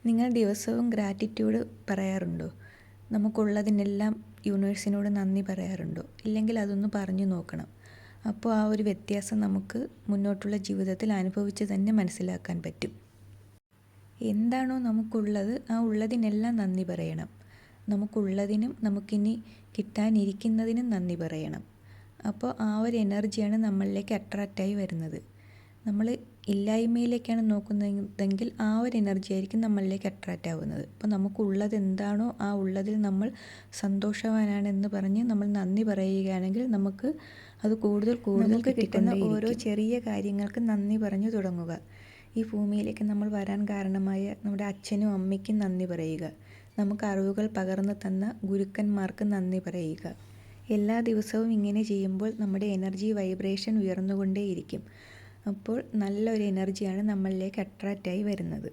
നിങ്ങൾ ദിവസവും ഗ്രാറ്റിറ്റ്യൂഡ് പറയാറുണ്ടോ? നമുക്കുള്ളതിനെല്ലാം യൂണിവേഴ്സിനോട് നന്ദി പറയാറുണ്ടോ? ഇല്ലെങ്കിൽ അതൊന്ന് പറഞ്ഞു നോക്കണം. അപ്പോൾ ആ ഒരു വ്യത്യാസം നമുക്ക് മുന്നോട്ടുള്ള ജീവിതത്തിൽ അനുഭവിച്ച് തന്നെ മനസ്സിലാക്കാൻ പറ്റും. എന്താണോ നമുക്കുള്ളത് ആ ഉള്ളതിനെല്ലാം നന്ദി പറയണം. നമുക്കുള്ളതിനും നമുക്കിനി കിട്ടാനിരിക്കുന്നതിനും നന്ദി പറയണം. അപ്പോൾ ആ ഒരു എനർജിയാണ് നമ്മളിലേക്ക് അട്രാക്റ്റായി വരുന്നത്. നമ്മൾ ഇല്ലായ്മയിലേക്കാണ് നോക്കുന്നതെങ്കിൽ ആ ഒരു എനർജി ആയിരിക്കും നമ്മളിലേക്ക് അട്രാക്റ്റ് ആവുന്നത്. അപ്പോൾ നമുക്കുള്ളത് എന്താണോ ആ ഉള്ളതിൽ നമ്മൾ സന്തോഷവാനാണെന്ന് പറഞ്ഞ് നമ്മൾ നന്ദി പറയുകയാണെങ്കിൽ നമുക്ക് അത് കൂടുതൽ നമുക്ക് കിട്ടുന്ന ഓരോ ചെറിയ കാര്യങ്ങൾക്ക് നന്ദി പറഞ്ഞു തുടങ്ങുക. ഈ ഭൂമിയിലേക്ക് നമ്മൾ വരാൻ കാരണമായ നമ്മുടെ അച്ഛനും അമ്മയ്ക്കും നന്ദി പറയുക. നമുക്ക് അറിവുകൾ പകർന്നു തന്ന ഗുരുക്കന്മാർക്ക് നന്ദി പറയുക. എല്ലാ ദിവസവും ഇങ്ങനെ ചെയ്യുമ്പോൾ നമ്മുടെ എനർജി വൈബ്രേഷൻ ഉയർന്നുകൊണ്ടേയിരിക്കും. അപ്പോൾ നല്ലൊരു എനർജിയാണ് നമ്മളിലേക്ക് അട്രാക്റ്റായി വരുന്നത്.